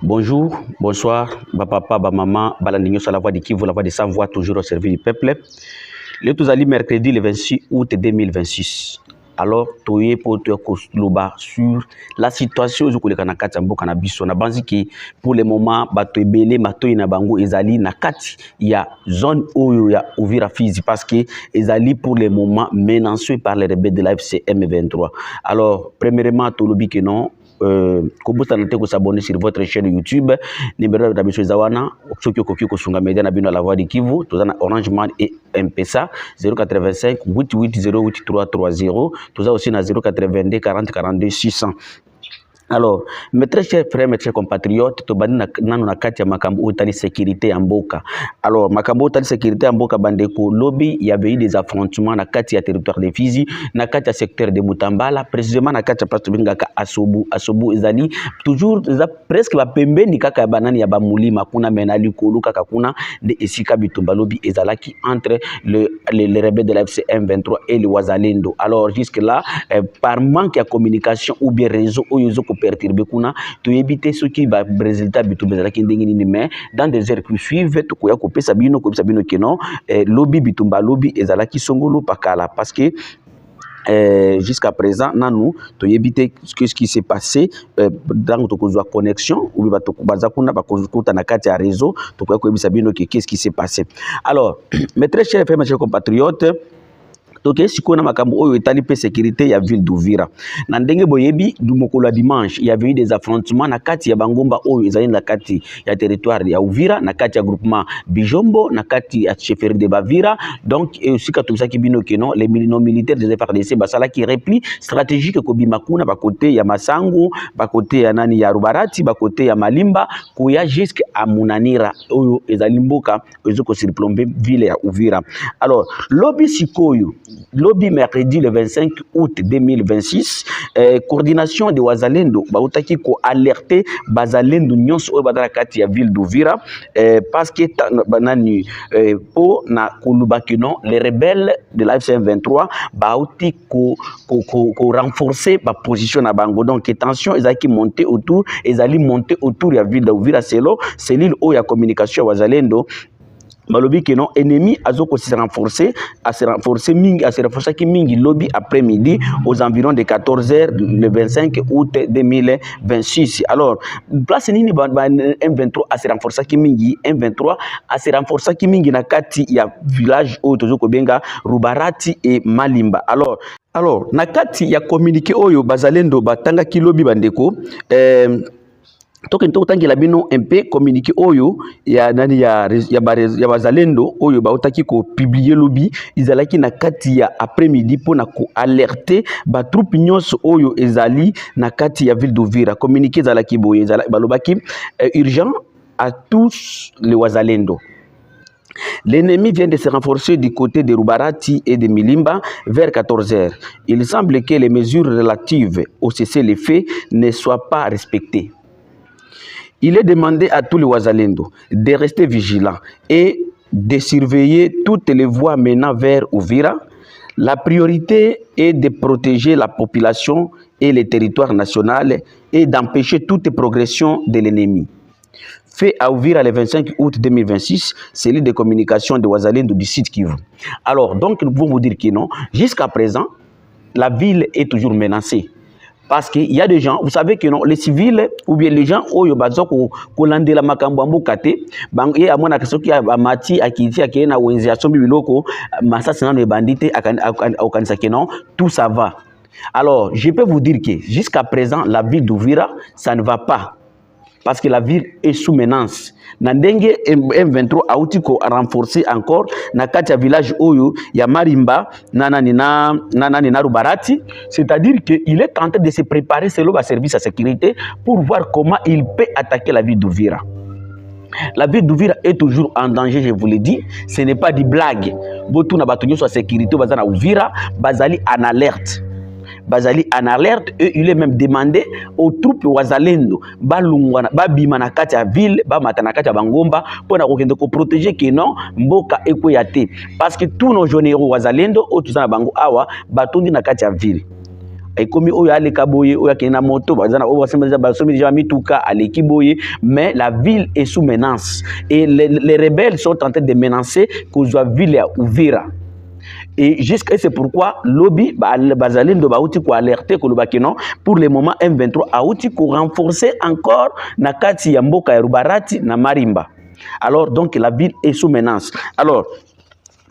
Bonjour, bonsoir, papa, maman, balandinho sur la voix de Kivu, la voix de sans voix, toujours au service du peuple. Le tout allé mercredi le 26 août 2026. Alors, toye pour te kosloba sur la situation où les kanakati ambo kanabiso na banzi ki pour le moment bato ebele matoyi na bango ezali na kati ya zone oyo ya Uvira Fizi parce que ezali pour le moment menacé par les rebelles de la FCM 23. Alors, premièrement, tolobi que non. Kobusta nate ko s'abonner sur votre chaîne YouTube numéro de Tabiso Zawana soki okoki kosunga media na bino la voix de Kivu tozana Orange Man et M-Pesa 085 8808 330 toza aussi na 082 40 42 600. Alors, mes très chers frères, mes chers compatriotes, tobani nanu na kati ya makambo otali sécurité ya mboka. Alors, makambo otali sécurité ya mboka bandeko lobby, il y avait eu des affrontements na kati ya territoire de Fizi, na kati ya secteur de Mutambala, précisément na kati ya place bingaka Asobu ezali toujours presque ba pembeni kaka ya banani ya bamulima kuna menali kolu kaka kuna de esika bitumba lobby ezalaki entre les rebelles de la FCM 23 et les Wazalendo. Alors, jusque là, par manque de communication ou bien réseau oyo perturber kuna to éviter ce qui va résultat bitu bezala kindingi ni mais dans des heures qui suivent to koya ko pesa bino que non lobby bitumba lobby ezala ki songolo pakala parce que jusqu'à présent nanu to éviter ce qui s'est passé dans to kozwa connexion ou ba to baza kuna ba kozukuta na kati ya réseau to koya ko ebisa bino qu'est-ce qui s'est passé. Alors mes très chers frères, mes chers compatriotes, donc si on a makambo oyo etali pe sécurité ya ville d'Uvira na ndenge boyebi du mokolo dimanche il y avait eu des affrontements na kati ya bangomba oyo ezali na kati ya territoire ya Uvira na kati ya groupement Bijombo na kati ya chefferie de Bavira. Donc aussi katobisaki bino que non les militaires des FARDC basala qui repli stratégique ko bimakuna ba côté ya Masango ba côté ya nani ya Rubarati ba côté ya Malimba koya jusqu'à Munanira oyo ezali mboka ezoko surplomber ville ya Uvira. Alors lobby sikoyo lobby mercredi le 25 août 2026 coordination de Wazalendo bautaki ko alerter bazalendo nyonso oyo badala kati ya ville d'Uvira parce que banani po na kolubaki non les rebelles de la FCM 23 bauti ko renforcer ba position na bango. Donc tension ezaki monter autour ya ville d'Uvira selo cellule oyo ya communication Wazalendo malobi que non ennemi azoko se renforcer qui mingi lobby après-midi aux environs de 14h le 25 août 2026. Alors place nini M23 a se renforcer qui mingi M23 a se renforcer qui mingi na kati ya village oyo tozoko benga Rubarati et Malimba. Alors na kati ya communiqué oyo bazalendo batanga ki lobby bandeko toke ntotangi la bino MP communiqué oyo ya nani ya bazalendo oyo bautaki ko publier lobby izalaki na kati ya après-midi pona ko alerter ba troupe nyonso oyo ezali na kati ya ville d'Uvira. Communiqué zalaki boye ezala balobaki urgent à tous les Wazalendo. L'ennemi vient de se renforcer du côté de Rubarati et de Milimba vers 14h. Il semble que les mesures relatives au cessez-le-feu ne soient pas respectées. Il est demandé à tous les Wazalendo de rester vigilants et de surveiller toutes les voies menant vers Uvira. La priorité est de protéger la population et les territoires nationaux et d'empêcher toute progression de l'ennemi. Fait à Uvira le 25 août 2026, cellule de communication de Wazalendo du site Kivu. Alors, donc, nous pouvons vous dire que non, jusqu'à présent, la ville est toujours menacée. Parce qu'il y a des gens, vous savez que non, les civils ou bien les gens oyo bazoko kolandela makambo ambokate et à mon action qui a mati akiti akena wenzi asombi biloko masasa na bandité akanisa que non, tout ça va. Alors, je peux vous dire que jusqu'à présent la ville d'Uvira ça ne va pas. Parce que la ville est sous menace. Nandenge M23 a outil ko renforcer encore na katia village oyo ya Marimba na Rubarati, c'est-à-dire qu'il est en train de se préparer selon le service à sécurité pour voir comment il peut attaquer la ville d'Uvira. La ville d'Uvira est toujours en danger, je vous l'ai dit. Ce n'est pas des blagues. Botou na batonyo sur sécurité bazana Uvira, bazali en alerte. Bazali en alerte et il est même demandé aux troupes Wazalendo balungwana babima na kati ya ville ba matana kati ya bangomba pour na kokende ko protéger que non mboka ekoyate parce que tous nos généraux Wazalendo au tuzana bango awa batondi na kati ya ville. et comme oyo aleka boye oyo akena moto bazana oyo basomi déjà mituka aleki boye, mais la ville est sous menace et les rebelles sont en train de menacer kozwa ville ya Uvira. Et jusqu'à c'est pourquoi lobby bazalindo bauti ko alerter ko lobaki non pour le moment M23 auti ko renforcer encore na kati ya mboka ya Rubarati na Marimba. Alors donc la ville est sous menace. Alors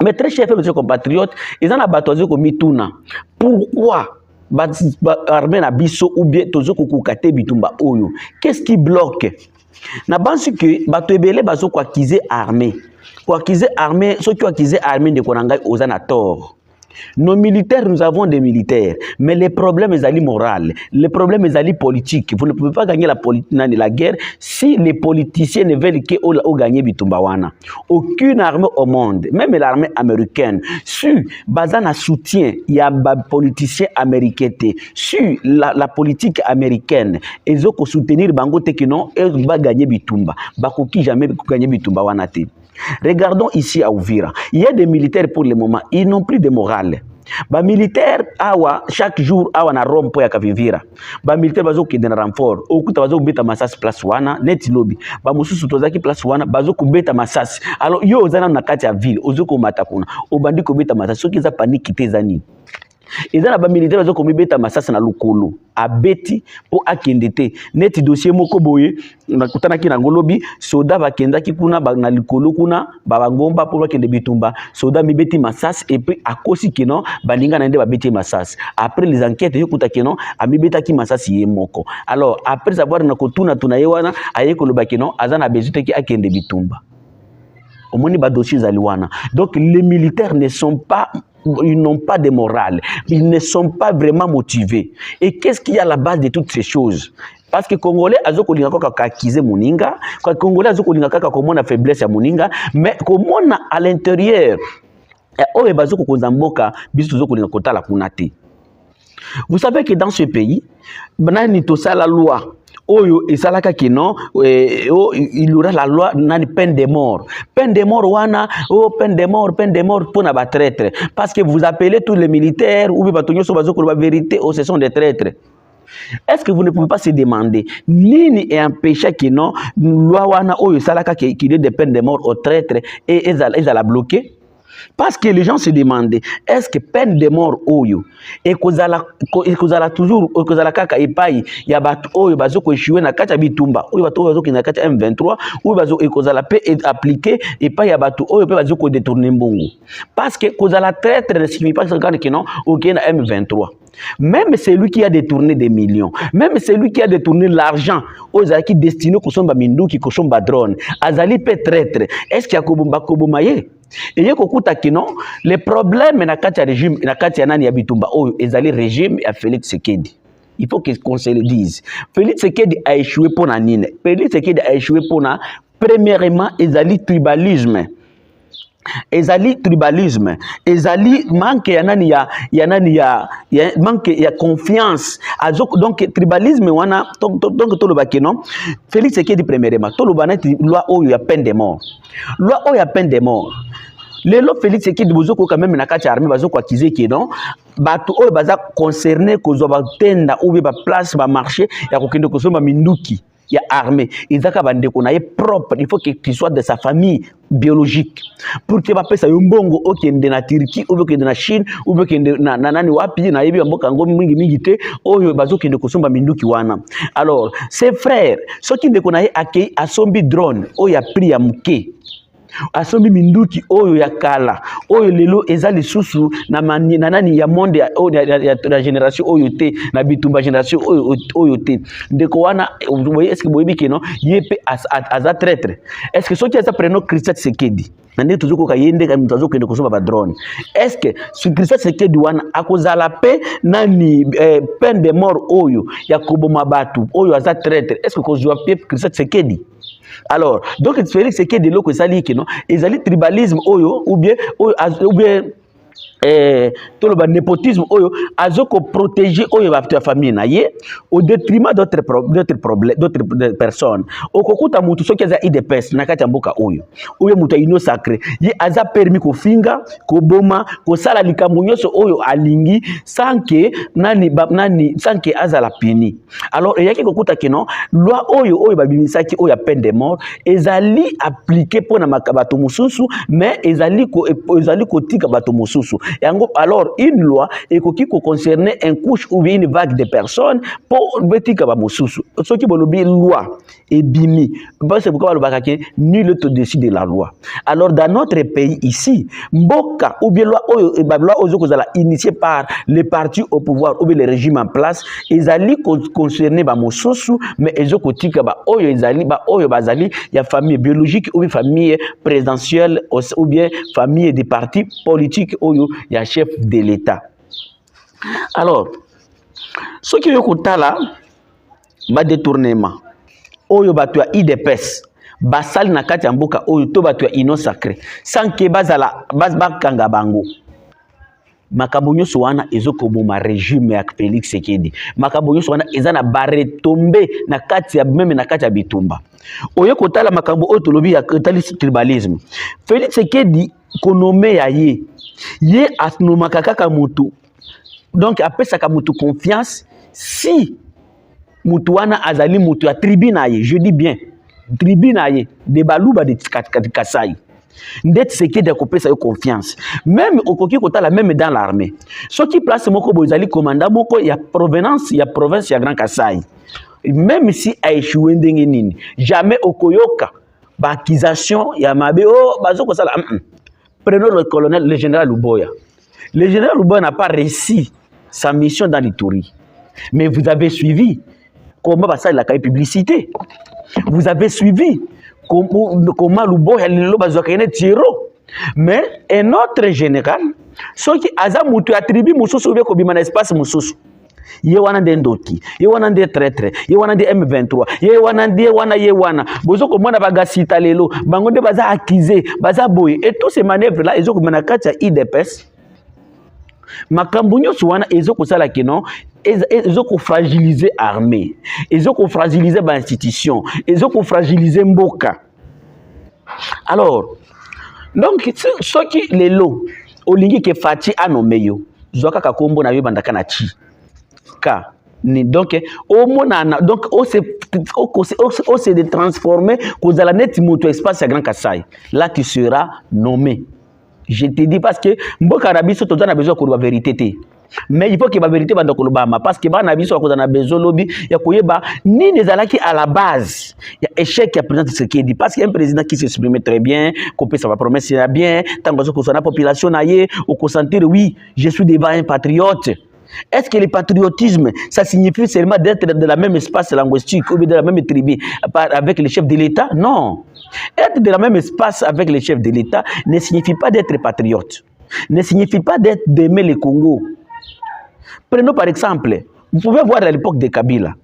mes très chers frères et compatriotes, ils en a batoisé comme mituna. Pourquoi armée na biso ou bien tozo kokukate bitumba oyo? Qu'est-ce qui bloque? Na bansi que bato ebele bazo ko accuser armée. Pour accuser armée, ceux qui ont accusé armée de Konanga aux tort. Nos militaires, nous avons des militaires, mais les problèmes sont moraux, les problèmes sont politiques. Vous ne pouvez pas gagner la guerre si les politiciens ne veulent que gagner Bitumbawana. Aucune armée au monde, même l'armée américaine, sur bazana soutien, il y a des politiciens américains, sur la politique américaine, ils ont soutenir Bango Tekino et ils vont gagner Bitumba. Bakoki jamais gagner Bitumbawana. Regardons ici à Uvira. Il y a des militaires pour le moment, ils n'ont plus de morale. Ba militaire awa chaque jour awa na rompo ya Kavivira. Ba militaire bazo ki den renfort. Okuta bazo kubeta masasi place wana net lobby. Ba mususu tozaki place wana bazo kubeta masasi. Alors yo ozana na kati ya ville, ozoko matakuna. Obandi kubeta masasi soki za panique tezani. Ils ont militaire bazo komibeta masasi na lukulu abeti po akendete neti dossier moko boye nakutana ki na ngolobi soda bakenda ki kuna na likolo kuna babangomba po bakende bitumba soda mibeti masasi et puis akosi keno balinga na nde babeti masasi après les enquêtes yokuta keno amibeta ki masasi ye moko. Alors après savoir na kotuna tunayewana ayeko loba keno azana bezute ki akende bitumba omoni ba dossier zaliwana. Donc les militaires ne sont pas, ils n'ont pas de morale, ils ne sont pas vraiment motivés. Et qu'est-ce qu'il y a à la base de toutes ces choses? Parce que Congolais azoko linga koka kakize muninga, kwa Congolais azoko linga kaka komona faiblesse ya muninga, mais komona à l'intérieur oye bazoko kozamboka biso zoko linga kotala kunate. Vous savez que dans ce pays, banani tosa la loi oyo esalaka kino il y aura la loi nani peine de mort wana peine de mort pour na ba traître parce que vous appelez tous les militaires ou batonyo so bazoko la vérité ce sont des traîtres. Est-ce que vous ne pouvez pas se demander nini est empêché que non loi wana oyo salaka qui donne des peines de mort aux traîtres et ils la bloquer? Parce que les gens se demandaient, est-ce que peine de mort oyo et kozala toujours kozala kaka epai ya batu oyo bazoko échouer na kati bitumba oyo batu bazoko na kati M23 oyo bazoko kozala pe appliquer epai ya batu oyo pe bazoko détourner mbongo. Parce que kozala traître ne signifie pas que non OK na M23. Même celui qui a détourné des millions, même celui qui a détourné l'argent aux qui destiné kosomba minduki kosomba drone, azali pe traître. Est-ce qu'il y a kobomaye? Et yokuta kino les problèmes na kati ya régime na kati ya nani ya bitumba oyo ezali régime ya Félix Tshisekedi. Il faut qu'on se le dise. Félix Tshisekedi a échoué pour na nine. Félix Tshisekedi a échoué pour na premièrement ezali tribalisme. Ezali tribalisme, ezali manque ya nani ya manque ya confiance. Donc tribalisme wana donc to loba kenon Félix Tshisekedi premièrement to loba na loi oyo ya peine de mort. Loi oyo ya peine de mort. Lelo Félix Tshisekedi bozoko quand même na kati armée bazoko accuser kenon batu oyo baza concerné kozo ba tenda ou ba place ba marché ya kokende kosoma minduki ya armée izaka bandeko na ye propre, il faut qu'il soit de sa famille biologique pour que ba pesa yombongo okende na Turquie ou okende na Chine ou okende na nani wapi na yebi mboka ngo mingi te oyo bazokende kosomba minduki wana. Alors ses frères ceux qui ndeko na ye akei asombi drone oyo ya prix ya muke asombi minduki oyo ya kala oyo lelo ezali susu na nani ya monde ya génération oyo te na bitumba génération oyo te ndeko wana est-ce que boyebi keno yepe aza traître? Est-ce que soki aza preno Christian Tshisekedi nande tozoko ka yende ka mutazo kende kosomba ba drone? Est-ce que ce Christian Tshisekedi wana akozala pe nani peine de mort oyo ya koboma batu oyo aza traître? Est-ce que kozwa pe Christian Tshisekedi? Alors, donc Félix Tshisekedi loko sali que non, ezali tribalisme oyo ou bien tout le népotisme oyo azoko protéger oyo ba famille na ye au détriment d'autres problèmes d'autres personnes okokuta mutu soki aza IDPS na kati ya mboka oyo mutu ino sacré ye aza permis ko finga ko boma ko sala likambo nyonso oyo alingi sans que sans que azala puni. Alors yaki kokuta que non loi oyo babimisaki oyo peine de mort ezali appliqué pour na makabato mususu mais ezali ko tika bato mususu. Alors, une loi est qui concerne un couche ou bien une vague de personnes pour betika ba mosusu. Ce qui est loi est bimi. C'est pourquoi nul ne décide de la loi. Alors, dans notre pays ici, mboka ou bien loi initiée par les partis au pouvoir ou bien les régimes en place, ils allaient concerner ba mosusu, mais ils ont tika ba oyo ezali ba oyo bazali ya famille biologique ou bien famille présidentielle ou bien famille des partis politiques oyo ya chef de l'État. Alors, ce qui est là, ba détournement. Oyo batu ya IDPS, basal na kati ya mboka oyo to batu ya ino sacré, sans que bazala bazbakanga bango. Makambo nyonso wana ezokoboma régime ya Félix Tshisekedi. Makambo nyonso wana eza na bare tombe na kati ya même na kati ya bitumba. Oyo kotala makambo oyo tolobi ya tribalisme. Félix Tshisekedi konome ya ye asnomaka kaka mutu. Donc apesaka mutu confiance si mutu wana azali mutu ya tribu na ye, je dis bien tribu na ye de baluba de Kasai. Ndet Tshisekedi akopesa yo confiance. Même okoki kotala même dans l'armée. Ce qui place moko bozali commandant moko ya provenance ya province ya Grand Kasai. Même si a échoué ndenge nini, jamais okoyoka ba accusation ya mabe bazoko sala. Prenons le colonel, le général Luboya. Le général Luboya n'a pas réussi sa mission dans l'Ituri. Mais vous avez suivi comment ça la publicité. Vous avez suivi comment Luboya le tiro. Mais un autre général, ce qui a mutu attribué mususu ou bien kobima na espace mususu. Ye wana ndoki, ye wana nde traître, ye wana nde M23, ye wana bozo ko mona baga sita lelo, bango nde baza accusé, baza boye et tous ces manœuvres là ezoko mena kati ya IDPS. Makambo nyonso wana ezoko sala kino, ezoko fragiliser armée, ezoko fragiliser ba institution, ezoko fragiliser mboka. Alors, donc ce qui lelo olingi ke Fati anomeyo, zoka kakombo na yo bandaka na chi. Donc, donc on s'est transformé cause la net moto espace à Grand Kasai. Là, tu seras nommé. Je te dis parce que Mboka Arabiso, tu as besoin de la vérité. Mais il faut que la vérité soit dans parce que Banabiso a besoin de lobby. Il y a quoi ni les alaki à la base. Il y a échec qui a présenté ce qui est dit parce qu'il y a un président qui s'exprime très bien, qu'on peut sa promesse bien, tant que la population aille, ou qu'on sentir oui, je suis devant un patriote. Est-ce que le patriotisme, ça signifie seulement d'être de la même espace linguistique ou de la même tribu avec les chefs de l'État? Non. Être de la même espace avec les chefs de l'État ne signifie pas d'être patriote, ne signifie pas d'aimer le Congo. Prenons par exemple, vous pouvez voir à l'époque de Kabila.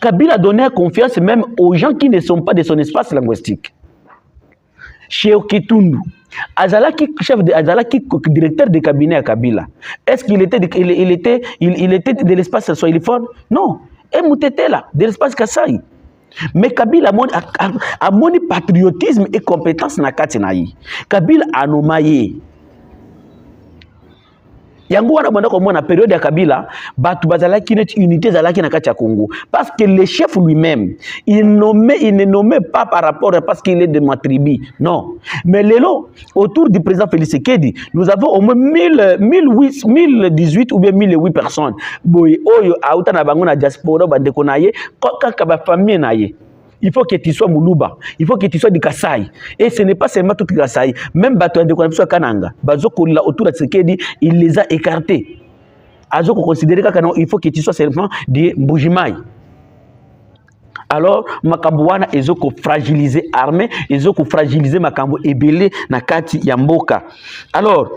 Kabila donnait confiance même aux gens qui ne sont pas de son espace linguistique. Chez Okitundu, Azalaki chef de Azalaki directeur de cabinet à Kabila. Est-ce qu'il était de l'espace soiliphone? Non. Et Moutete là, de l'espace Kasai. Mais Kabila a mon patriotisme et compétence na Katinaï. Kabila a nommé. Yango wana banda komona période ya Kabila batu bazalaki net unité zalaki na kati ya Congo parce que le chef lui-même il ne nommait pas par rapport parce qu'il est de ma tribu, non, mais lelo autour du président Félix Tshisekedi nous avons au moins 1018 ou bien 1008 personnes boy oyo auta na bango na diaspora bande konaye kaka ba famille naye. Il faut que tu sois Moulouba, il faut que tu sois du Kasai. Et ce n'est pas seulement tout le Kasai. Même Bato de Konapso Kananga, Bazoko autour de Tshisekedi, il les a écartés. Azoko considéré qu'il faut que tu sois seulement de Mbujimai. Alors, Makambouana, ils ont fragilisé l'armée, ils ont fragilisé Makambo Ebele, Nakati, Yamboka. Alors,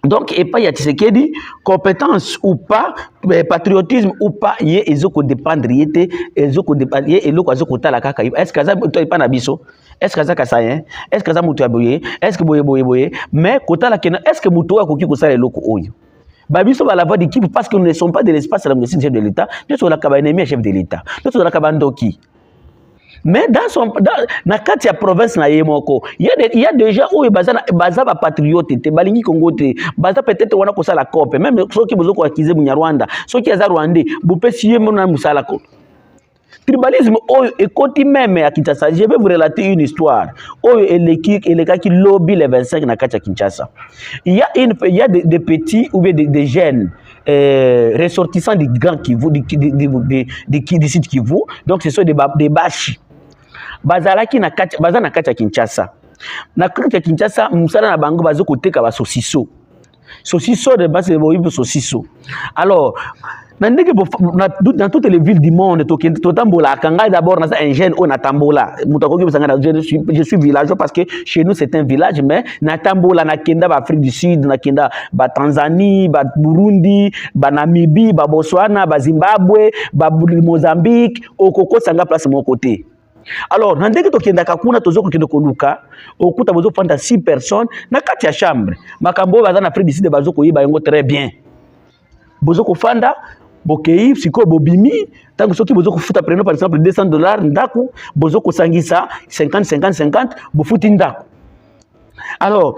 donc, et pas y a Tshisekedi, compétence ou pas, patriotisme ou pas, ils ont dépendre, ils ont dépendre, et l'autre, ils ont la kaka. Est-ce que ça pas nabiso? est-ce que ça ka ça hein est-ce que ça mutu aboye est-ce que boye mais kota la kena est-ce que mutu wa koki ko sala eloko oyo babiso ba la voix d'équipe parce que nous ne sommes pas de l'espace la chef de l'État nous sommes la kabane chef de l'État nous sommes la kabandoki. Mais dans na kati ya province na yemoko il y a déjà où baza ba patriote te balingi Congo te baza peut-être wana ko sala cope même ceux qui bozoko akize bunya Rwanda ceux qui aza Rwandais bupesi yemo na musala ko tribalisme oyo ekoti même à Kinshasa. Je vais vous relater une histoire oyo eleka ki lobby le 25 na kati ya Kinshasa. Il y a des petits ou bien des jeunes ressortissants du Grand Kivu du site Kivu, donc ce sont des bashi bazalaki na kati baza na kati ya Kinshasa. Na kati ya Kinshasa musala na bango bazo koteka ba saucisson de base de saucisson. Alors dans toutes les villes du monde to tambola kanga d'abord na un jeune on tambola mutakoki busanga je suis villageois parce que chez nous c'est un village mais na tambola na kenda ba Afrique du Sud na kenda ba Tanzanie ba Burundi ba Namibie ba Botswana ba Zimbabwe ba Mozambique okoko sanga place mon côté. Alors nandeki tokenda kakuna tozoko kende koluka okuta bozo fanda 6 personnes na kati ya chambre makambo baza na Afrique du Sud bazoko yiba yango très bien bozoko fanda bokei siko bobimi tango soki bozoko futa par exemple $200 ndako bozoko sangisa 50 bofuti ndako. Alors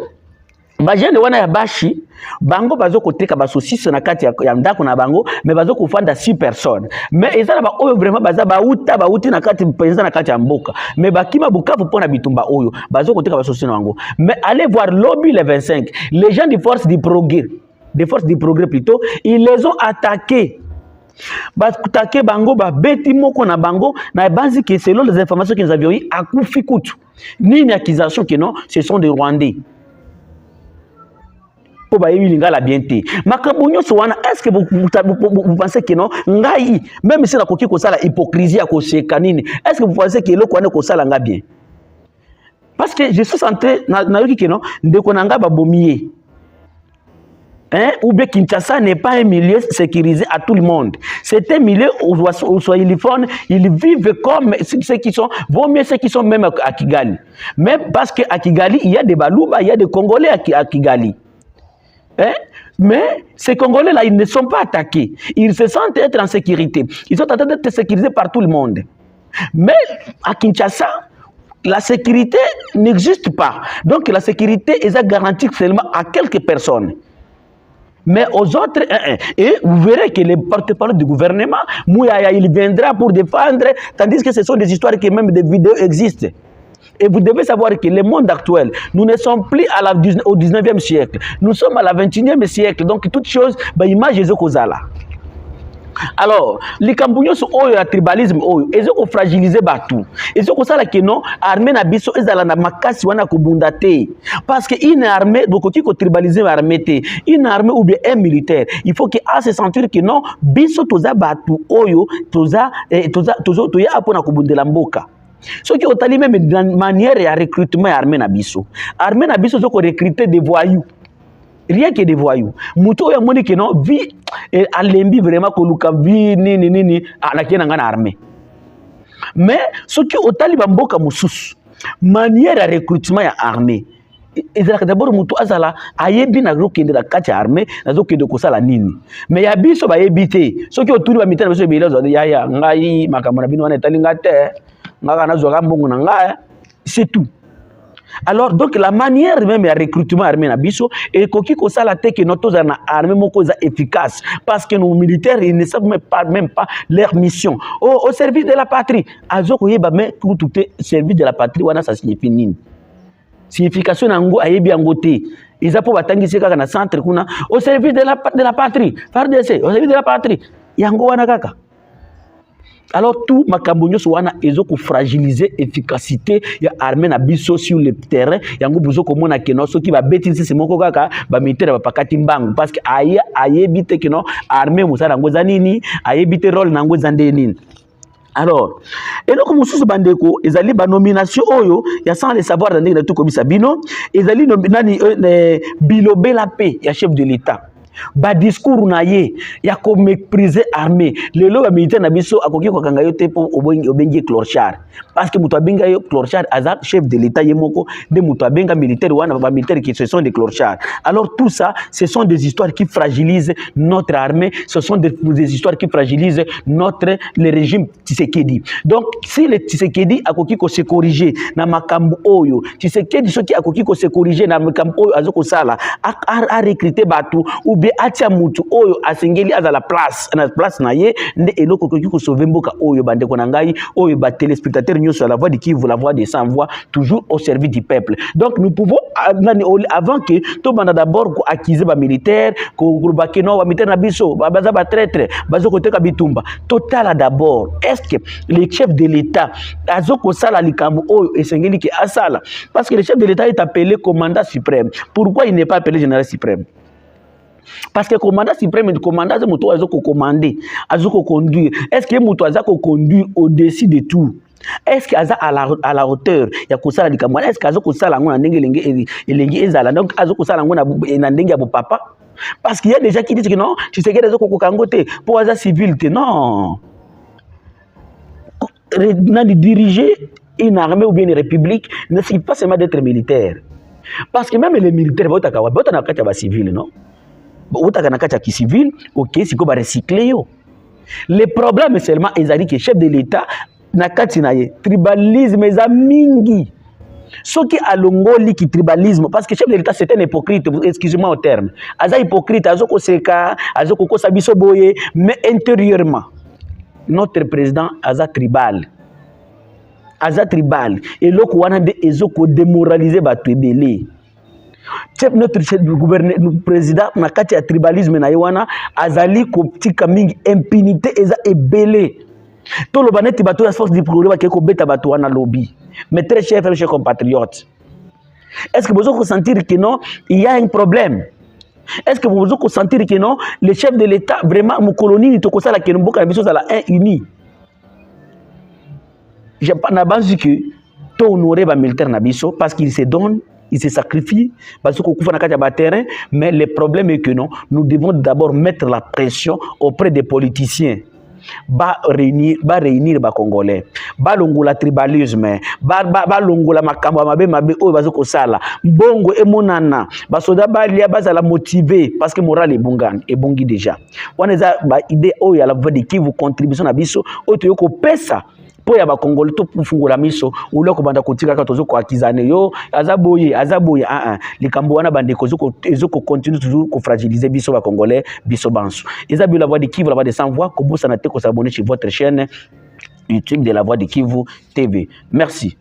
bajene wana ya bashi bango bazoko teka ba saucisse na kati ya ndako na bango mais bazoko fanda 6 personnes mais ezala ba oyo vraiment baza bauti na kati penza na kati ya mboka mais bakima Bukavu pona bitumba oyo bazoko teka ba saucisse na bango. Mais allez voir lobby le 25 les gens des forces du progrès plutôt ils les ont attaqués attaqué bango ba beti moko na bango na banzi que selon les informations que nous avions eu akufi kutu ni accusation que non ce sont des Rwandais pour ba yebi lingala bienté makambo nyonso wana. Est-ce que vous pensez que non ngai même si la koki ko sala hypocrisie ko seka nini est-ce que vous pensez que eloko wana ko sala nga bien parce que je suis senté na yoki que non ndeko nanga ba bomier. Ou bien Kinshasa n'est pas un milieu sécurisé à tout le monde. C'est un milieu où ils vivent comme ceux qui sont, vaut mieux ceux qui sont même à Kigali. Même parce qu'à Kigali, il y a des Balouba, il y a des Congolais à Kigali. Mais ces Congolais-là, ils ne sont pas attaqués. Ils se sentent être en sécurité. Ils sont en train d'être sécurisés par tout le monde. Mais à Kinshasa, la sécurité n'existe pas. Donc la sécurité est garantie seulement à quelques personnes. Mais aux autres, et vous verrez que les porte-parole du gouvernement, Mouyaya, il viendra pour défendre, tandis que ce sont des histoires qui même des vidéos existent. Et vous devez savoir que le monde actuel, nous ne sommes plus au 19e siècle, nous sommes à la 21e siècle, donc toute chose, image de Kozala. Alors, les Camerounais sont au tribalisme, ils ont fragilisé Batou. Ils ont ça que non, armée na biso, ils ont la makasi wana kubundate. Parce que une armée, donc qui tribalisé armée, une armée ou bien un militaire, il faut que à se sentir que non, biso toza Batou, oyo, toza apona kubundela mboka. Ce qui est allé même dans manière de recrutement armée na biso. Armée na biso, ils ont recruté des voyous. Rien que des voyous. Mouto ya moni que non vie à l'embi vraiment koluka vie ni à la kena ngana armée. Mais ce qui au taliban mboka mususu manière de recrutement ya armée. Ezala d'abord mouto azala ayebi na rokende la kati armée na zokende kosala nini. Mais ya biso ba yebité. Ce qui autour ba mitana biso belazo ya ngai makamona bino wana talinga te ngaka na zoka mbongo na ngai c'est tout. Alors, donc, la manière même de recrutement armé na biso, et qu'on ça la tête que notre armée efficace, parce que nos militaires, ils ne savent même pas leur mission. Au service de la patrie, azoko yeba mais tout service de la patrie, wana ça signifie nini? Signification nango ayebi angote. Ils a pour batangisi kaka na centre kuna au service de la patrie. FARDC, au service de la patrie. Yango wana kaka. Alors tout makambo nyonso wana ezoko fragiliser efficacité ya armée na biso sur le terrain yango buzo komona ke no soki ba betisi se moko kaka ba militaire ba pakati mbangu parce que ayebite ke no armée musala ngo za nini ayebite rôle nango za nini. Alors eloko mususu bandeko ezali ba nomination oyo ya sans le savoir ndenge na tout komisa bino ezali nani Bilobé la paix ya chef de l'État. ba discours na ye ya ko mépriser armée lelo ba militaire na biso akoki ko kanga yo te po obengi clochard parce que muto abenga yo clochard aza chef de l'état yemoko de muto abenga militaire wana ba militaire qui ce sont des clochards. Alors tout ça ce sont des histoires qui fragilisent notre armée, ce sont des histoires qui fragilisent le régime Tshisekedi. Donc si le Tshisekedi akoki ko se corriger na makambo oyo Tshisekedi soki akoki ko se corriger na makambo oyo azoko sala a recruter batu ou bien atia mutu oyo asengeli aza la place na ye nde eloko koki ko sauver mboka oyo bande ko nangai oyo ba téléspectateurs nyonso à la voix de Kivu, la voix des sans voix, toujours au service du peuple. Donc nous pouvons avant que tout le monde d'abord acquiser ba militaire ko bakeno ba militaire na biso baza ba traître bazo ko teka bitumba total d'abord. Est-ce que le chef de l'état azoko sala likambo oyo esengeli ke asala parce que le chef de l'état est appelé commandant suprême. Pourquoi il n'est pas appelé général suprême? Parce que le commandant suprême, le commandant, c'est le commandant commander, le conduire. Est-ce que le commandant conduire au-dessus de tout? Est-ce qu'il y a à la hauteur? Il y a ça du Cameroun. Est-ce qu'il y a ça la ngona ndenge ezala? Donc azoko ça la ngona na ndenge ya papa? Parce qu'il y a des gens qui disent que non, tu sais que les autres kangote pour avoir civil, non. Diriger une armée ou bien une république ne suffit pas seulement d'être militaire. Parce que même les militaires, ils sont civils, non? Qui civil, ok, c'est quoi recycler yo. Le problème seulement ils ont dit que chef de l'État na kati na ye tribalisme eza mingi. Ce qui a l'ongoli qui tribalisme parce que chef de l'État c'est un hypocrite, excusez-moi au terme. Aza hypocrite, azoko seka, azoko ko sabiso boye, mais intérieurement notre président aza tribal. Aza tribal et loko wana de ezoko démoraliser batu ebele. Notre gouverneur, le président, na kati ya tribalisme na yewana azali ko tika mingi impunité eza ebele. Tout le baneti bato la force du progrès qui ko beta bato wana lobby. Mais très chers compatriotes, est-ce que vous avez sentir que non, il y a un problème? Est-ce que vous avez sentir que non, le chef de l'État vraiment mon colonie ni to ko sala ke mboka na biso sala un uni? Je pas pas dit que to honorer ba militaire na biso parce qu'il se donne. Il se sacrifie parce qu'on couvre na terrain, mais le problème est que non, nous devons d'abord mettre la pression auprès des politiciens. Ba réunir ba Congolais, ba longola tribalisme, ba longola makambo mabe oyo bazoko sala. Bongo emonana, ba soda ba lia ba la motiver parce que moral est bongi déjà. On a ba idée oyo à la voix de qui vous contribution na biso, oyo to yoko pesa. Po ya ba Congolais to fungola miso ule ko banda kotika ka tozo ko akizane yo azaboye likambo wana bande ko ezoko continue toujours ko fragiliser biso ba Congolais biso banso Ezabi la voix de Kivu, la voix de sans voix ko bosa na te ko s'abonner sur votre chaîne YouTube de la voix de Kivu TV. Merci.